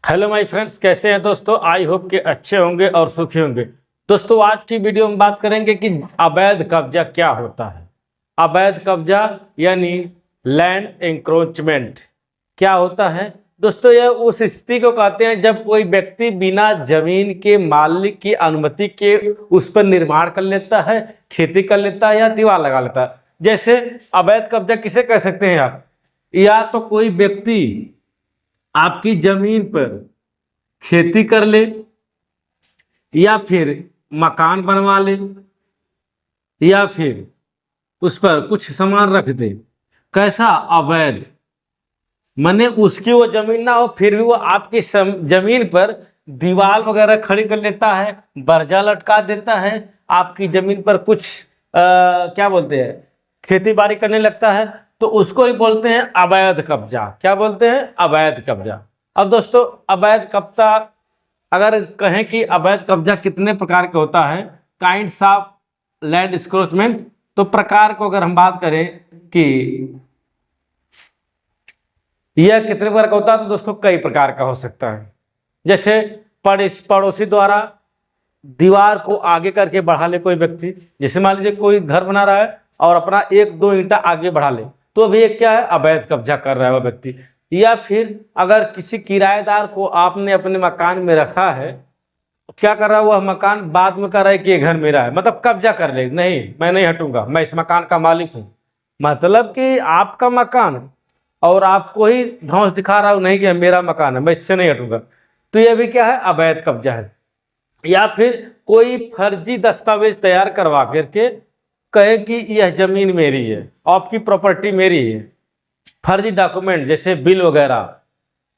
Hello my friends, कैसे हैं दोस्तों। आई होप कि अच्छे होंगे और सुखी होंगे। दोस्तों आज की वीडियो में बात करेंगे कि अवैध कब्जा क्या होता है। अवैध कब्जा यानी लैंड एंक्रोचमेंट क्या होता है। दोस्तों यह उस स्थिति को कहते हैं जब कोई व्यक्ति बिना जमीन के मालिक की अनुमति के उस पर निर्माण कर लेता है, खेती कर लेता है या दीवार लगा लेता है। जैसे अवैध कब्जा किसे कह सकते हैं आप, या तो कोई व्यक्ति आपकी जमीन पर खेती कर ले या फिर मकान बनवा ले या फिर उस पर कुछ सामान रख दे। कैसा अवैध, माने उसकी वो जमीन ना हो फिर भी वो आपकी जमीन पर दीवार वगैरह खड़ी कर लेता है, बर्जा लटका देता है, आपकी जमीन पर कुछ क्या बोलते हैं खेती बाड़ी करने लगता है, तो उसको ही बोलते हैं अवैध कब्जा। क्या बोलते हैं? अवैध कब्जा। अब दोस्तों अवैध कब्जा अगर कहें कि अवैध कब्जा कितने प्रकार का होता है, काइंड्स ऑफ लैंड इंक्रोचमेंट, तो प्रकार को अगर हम बात करें कि यह कितने प्रकार का होता है, तो दोस्तों कई प्रकार का हो सकता है। जैसे पड़ोसी द्वारा दीवार को आगे करके बढ़ा ले कोई व्यक्ति, जैसे मान लीजिए कोई घर बना रहा है और अपना एक दो ईंटा आगे बढ़ा ले, तो अभी एक क्या है, अवैध कब्जा कर रहा है वह व्यक्ति। या फिर अगर किसी किराएदार को आपने अपने मकान में रखा है, क्या कर रहा है वह मकान बाद में कर रहा है कि ये घर मेरा है, मतलब कब्जा कर ले, नहीं मैं नहीं हटूंगा, मैं इस मकान का मालिक हूँ। मतलब कि आपका मकान और आपको ही धौंस दिखा रहा हूँ, नहीं कि मेरा मकान है, मैं इससे नहीं हटूंगा, तो यह भी क्या है, अवैध कब्जा है। या फिर कोई फर्जी दस्तावेज तैयार करवा करके कहे कि यह जमीन मेरी है, आपकी प्रॉपर्टी मेरी है। फर्जी डॉक्यूमेंट जैसे बिल वगैरह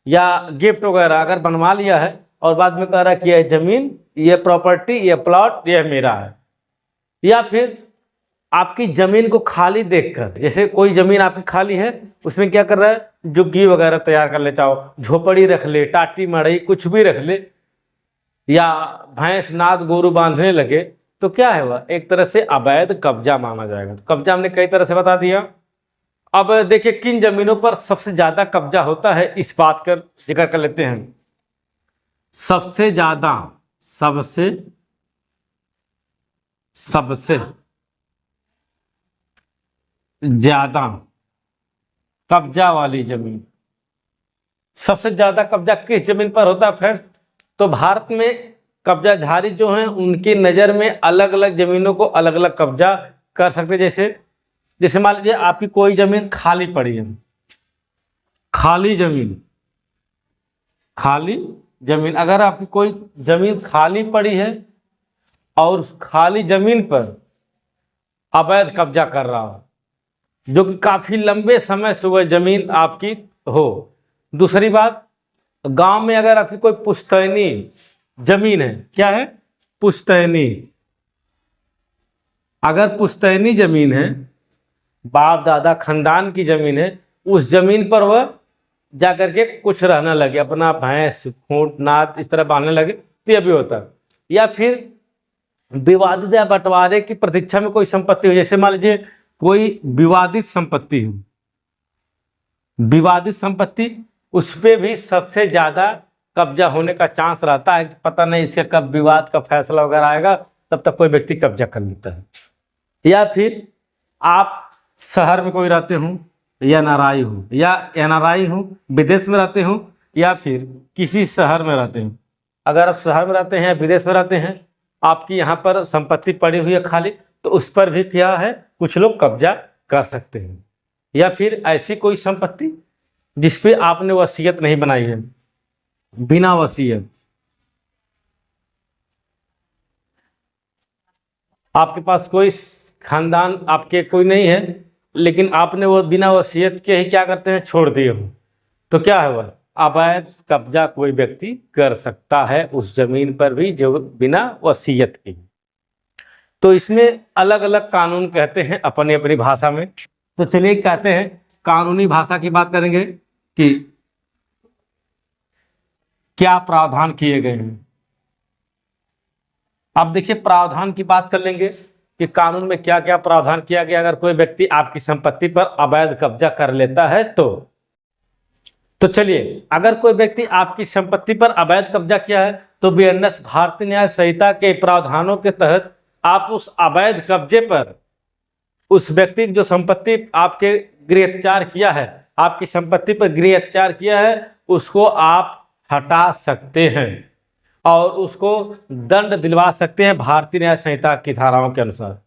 या गिफ्ट वगैरह अगर बनवा लिया है और बाद में कह रहा है कि यह जमीन, यह प्रॉपर्टी, यह प्लॉट यह मेरा है। या फिर आपकी जमीन को खाली देखकर, जैसे कोई जमीन आपकी खाली है, उसमें क्या कर रहा है, जुग्गी वगैरह तैयार कर लेता हो, झोपड़ी रख ले, टाटी मड़ई कुछ भी रख ले, या भैंस नाद गोरू बांधने लगे, तो क्या है वह एक तरह से अवैध कब्जा माना जाएगा। तो कब्जा हमने कई तरह से बता दिया। अब देखिए किन जमीनों पर सबसे ज्यादा कब्जा होता है, इस बात का जिक्र कर लेते हैं। सबसे ज्यादा कब्जा वाली जमीन, सबसे ज्यादा कब्जा किस जमीन पर होता है फ्रेंड्स? तो भारत में कब्जाधारी जो हैं उनकी नज़र में अलग अलग जमीनों को अलग अलग कब्जा कर सकते हैं। जैसे मान लीजिए आपकी कोई जमीन खाली पड़ी है, खाली जमीन अगर आपकी कोई जमीन खाली पड़ी है और उस खाली जमीन पर अवैध कब्जा कर रहा हो, जो कि काफी लंबे समय से वह जमीन आपकी हो। दूसरी बात, गांव में अगर आपकी कोई पुश्तैनी जमीन है, क्या है, पुश्तैनी, अगर पुश्तैनी जमीन है, बाप दादा खानदान की जमीन है, उस जमीन पर वह जाकर के कुछ रहने लगे, अपना भैंस खूंट नाद इस तरह बांधने लगे, तो यह भी होता है। या फिर विवादित या बंटवारे की प्रतीक्षा में कोई संपत्ति हो, जैसे मान लीजिए कोई विवादित संपत्ति हो, विवादित संपत्ति, उस पर भी सबसे ज्यादा कब्जा होने का चांस रहता है कि पता नहीं इसके कब विवाद का फैसला वगैरह आएगा, तब तक कोई व्यक्ति कब्जा कर लेता है। या फिर आप शहर में कोई रहते हो या एनआरआई हो, या एनआरआई हो विदेश में रहते हो, या फिर किसी शहर में रहते हो, अगर आप शहर में रहते हैं या विदेश में रहते हैं, आपकी यहाँ पर संपत्ति पड़ी हुई है खाली, तो उस पर भी क्या है, कुछ लोग कब्जा कर सकते हैं। या फिर ऐसी कोई संपत्ति जिसपे आपने वसीयत नहीं बनाई है, बिना वसीयत, आपके पास कोई खानदान आपके कोई नहीं है, लेकिन आपने वो बिना वसीयत के ही क्या करते हैं, छोड़ दिए हो, तो क्या है वह अवैध कब्जा कोई व्यक्ति कर सकता है उस जमीन पर भी जो बिना वसीयत की। तो इसमें अलग अलग कानून कहते हैं अपनी अपनी भाषा में। तो चलिए कहते हैं कानूनी भाषा की बात करेंगे कि क्या प्रावधान किए गए हैं। अब देखिए प्रावधान की बात कर लेंगे कि कानून में क्या क्या प्रावधान किया गया। अगर कोई व्यक्ति आपकी संपत्ति पर अवैध कब्जा कर लेता है तो तो चलिए, अगर कोई व्यक्ति आपकी संपत्ति पर अवैध कब्जा किया है तो बीएनएस भारतीय न्याय संहिता के प्रावधानों के तहत आप उस अवैध कब्जे पर उस व्यक्ति की जो संपत्ति आपके गृह अत्याचार किया है, आपकी संपत्ति पर गृह अत्याचार किया है, उसको आप हटा सकते हैं और उसको दंड दिलवा सकते हैं भारतीय न्याय संहिता की धाराओं के अनुसार।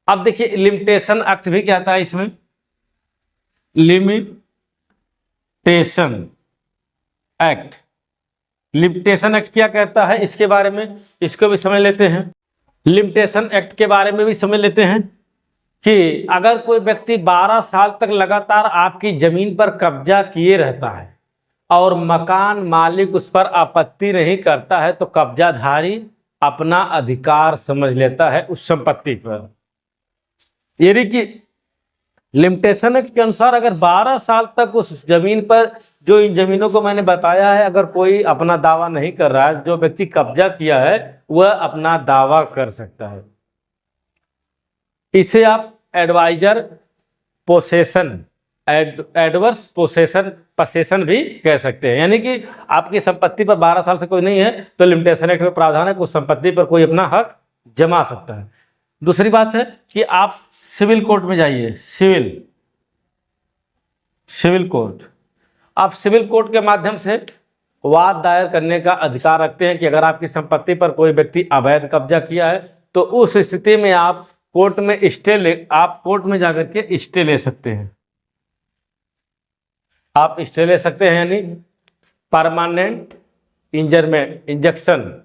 अब देखिए, लिमिटेशन एक्ट भी कहता है इसमें, लिमिटेशन एक्ट। लिमिटेशन एक्ट क्या कहता है इसके बारे में, इसको भी समझ लेते हैं। लिमिटेशन एक्ट के बारे में भी समझ लेते हैं कि अगर कोई व्यक्ति 12 साल तक लगातार आपकी जमीन पर कब्जा किए रहता है और मकान मालिक उस पर आपत्ति नहीं करता है तो कब्जाधारी अपना अधिकार समझ लेता है उस संपत्ति पर। यानी कि लिमिटेशन एक्ट के अनुसार अगर 12 साल तक उस जमीन पर, जो इन जमीनों को मैंने बताया है, अगर कोई अपना दावा नहीं कर रहा है, जो व्यक्ति कब्जा किया है वह अपना दावा कर सकता है। इसे आप एडवाइजर पोसेशन, एडवर्स पोसेशन भी कह सकते हैं। यानी कि आपकी संपत्ति पर 12 साल से कोई नहीं है तो लिमिटेशन एक्ट में प्रावधान है कि उस संपत्ति पर कोई अपना हक जमा सकता है। दूसरी बात है कि आप सिविल कोर्ट में जाइए, सिविल कोर्ट, आप सिविल कोर्ट के माध्यम से वाद दायर करने का अधिकार रखते हैं कि अगर आपकी संपत्ति पर कोई व्यक्ति अवैध कब्जा किया है तो उस स्थिति में आप कोर्ट में आप कोर्ट में जाकर के स्टे ले सकते हैं। आप स्टे ले सकते हैं, यानी परमानेंट इंजंक्शन,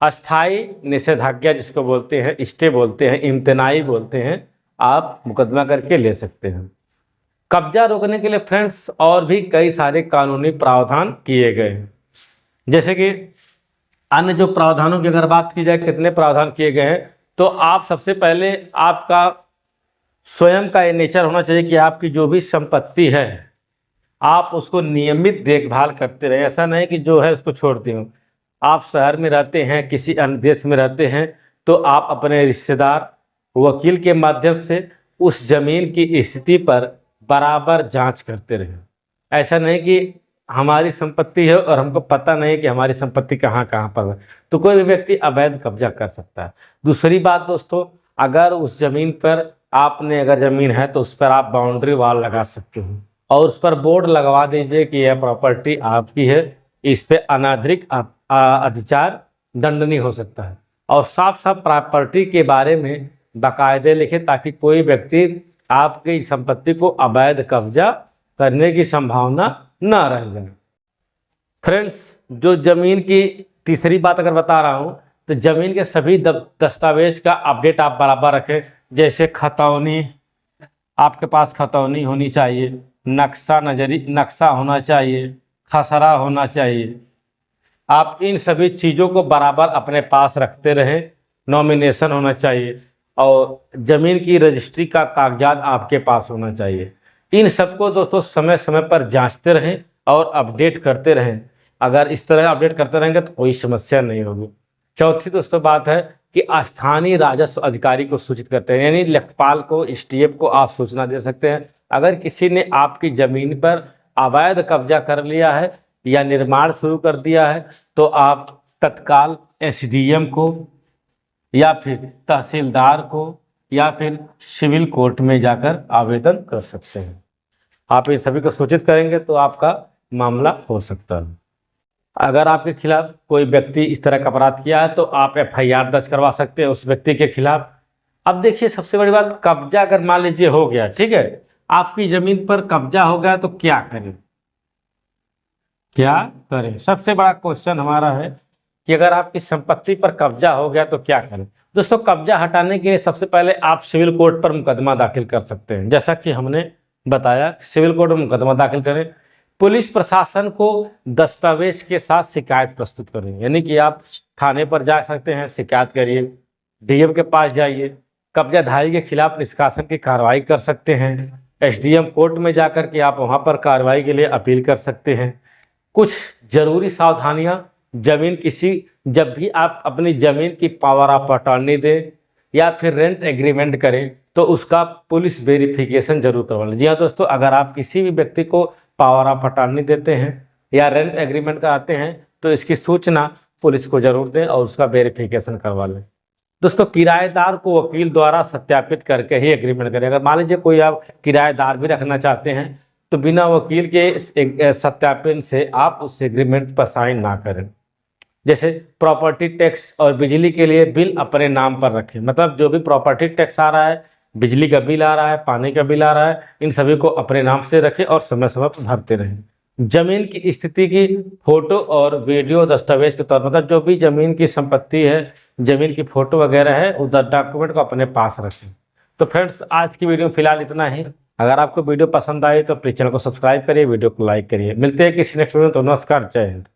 अस्थाई निषेधाज्ञा जिसको बोलते हैं, स्टे बोलते हैं, इम्तनाई बोलते हैं, आप मुकदमा करके ले सकते हैं। कब्जा रोकने के लिए फ्रेंड्स और भी कई सारे कानूनी प्रावधान किए गए हैं। जैसे कि अन्य जो प्रावधानों की अगर बात की जाए, कितने प्रावधान किए गए हैं, तो आप सबसे पहले आपका स्वयं का ये नेचर होना चाहिए कि आपकी जो भी संपत्ति है आप उसको नियमित देखभाल करते रहें। ऐसा नहीं कि जो है उसको छोड़ दें। आप शहर में रहते हैं, किसी अन्य देश में रहते हैं, तो आप अपने रिश्तेदार, वकील के माध्यम से उस जमीन की स्थिति पर बराबर जांच करते रहें। ऐसा नहीं कि हमारी संपत्ति है और हमको पता नहीं कि हमारी संपत्ति कहाँ कहाँ पर है, तो कोई भी व्यक्ति अवैध कब्जा कर सकता है। दूसरी बात दोस्तों, अगर उस जमीन पर आपने अगर जमीन है तो उस पर आप बाउंड्री वॉल लगा सकते हो और उस पर बोर्ड लगवा दीजिए कि यह प्रॉपर्टी आपकी है, इस पे अनाधिक अधिचार दंडनीय हो सकता है। और साफ साफ प्रॉपर्टी के बारे में बाकायदे लिखे ताकि कोई व्यक्ति आपकी संपत्ति को अवैध कब्जा करने की संभावना न रह जाए। फ्रेंड्स, जो जमीन की तीसरी बात अगर बता रहा हूँ तो जमीन के सभी दस्तावेज का अपडेट आप बराबर रखें। जैसे खतौनी, आपके पास खतौनी होनी चाहिए, नक्शा होना चाहिए, खसरा होना चाहिए। आप इन सभी चीज़ों को बराबर अपने पास रखते रहें। नॉमिनेशन होना चाहिए और ज़मीन की रजिस्ट्री का कागजात आपके पास होना चाहिए। इन सबको दोस्तों समय समय पर जांचते रहें और अपडेट करते रहें। अगर इस तरह अपडेट करते रहेंगे तो कोई समस्या नहीं होगी। चौथी दोस्तों बात है कि स्थानीय राजस्व अधिकारी को सूचित करते हैं, यानी लेखपाल को, एसटीएफ को आप सूचना दे सकते हैं। अगर किसी ने आपकी ज़मीन पर अवैध कब्जा कर लिया है या निर्माण शुरू कर दिया है तो आप तत्काल एसडीएम को या फिर तहसीलदार को या फिर सिविल कोर्ट में जाकर आवेदन कर सकते हैं। आप इन सभी को सूचित करेंगे तो आपका मामला हो सकता है। अगर आपके खिलाफ कोई व्यक्ति इस तरह का अपराध किया है तो आप एफआईआर दर्ज करवा सकते हैं उस व्यक्ति के खिलाफ। अब देखिए, सबसे बड़ी बात, कब्जा अगर मान लीजिए हो गया, ठीक है, आपकी जमीन पर कब्जा हो गया तो क्या करें, क्या करें? सबसे बड़ा क्वेश्चन हमारा है कि अगर आपकी संपत्ति पर कब्जा हो गया तो क्या करें। दोस्तों, कब्जा हटाने के लिए सबसे पहले आप सिविल कोर्ट पर मुकदमा दाखिल कर सकते हैं। जैसा कि हमने बताया, सिविल कोर्ट में मुकदमा दाखिल करें। पुलिस प्रशासन को दस्तावेज के साथ शिकायत प्रस्तुत करें, यानी कि आप थाने पर जा सकते हैं, शिकायत करिए, डीएम के पास जाइए, कब्जाधारी के खिलाफ निष्कासन की कार्रवाई कर सकते हैं। एसडीएम कोर्ट में जाकर के आप वहां पर कार्रवाई के लिए अपील कर सकते हैं। कुछ जरूरी सावधानियां, जब भी आप अपनी ज़मीन की पावर ऑफ अटॉर्नी दें या फिर रेंट एग्रीमेंट करें तो उसका पुलिस वेरिफिकेशन जरूर करवा लें। जी हाँ दोस्तों, अगर आप किसी भी व्यक्ति को पावर ऑफ अटॉर्नी देते हैं या रेंट एग्रीमेंट कराते हैं तो इसकी सूचना पुलिस को जरूर दें और उसका वेरिफिकेशन करवा लें। दोस्तों, किराएदार को वकील द्वारा सत्यापित करके ही एग्रीमेंट करें। अगर मान लीजिए कोई आप किराएदार भी रखना चाहते हैं तो बिना वकील के सत्यापन से आप उस एग्रीमेंट पर साइन ना करें। जैसे प्रॉपर्टी टैक्स और बिजली के लिए बिल अपने नाम पर रखें, मतलब जो भी प्रॉपर्टी टैक्स आ रहा है, बिजली का बिल आ रहा है, पानी का बिल आ रहा है, इन सभी को अपने नाम से रखें और समय समय पर भरते रहें। जमीन की स्थिति की फोटो और वीडियो दस्तावेज के तौर पर, मतलब जो भी जमीन की संपत्ति है, जमीन की फोटो वगैरह है, उधर डॉक्यूमेंट को अपने पास रखें। तो फ्रेंड्स, आज की वीडियो फिलहाल इतना ही। अगर आपको वीडियो पसंद आए तो प्लीज चैनल को सब्सक्राइब करिए, वीडियो को लाइक करिए। मिलते हैं किसी नेक्स्ट वीडियो में। तो नमस्कार, जय हिंद।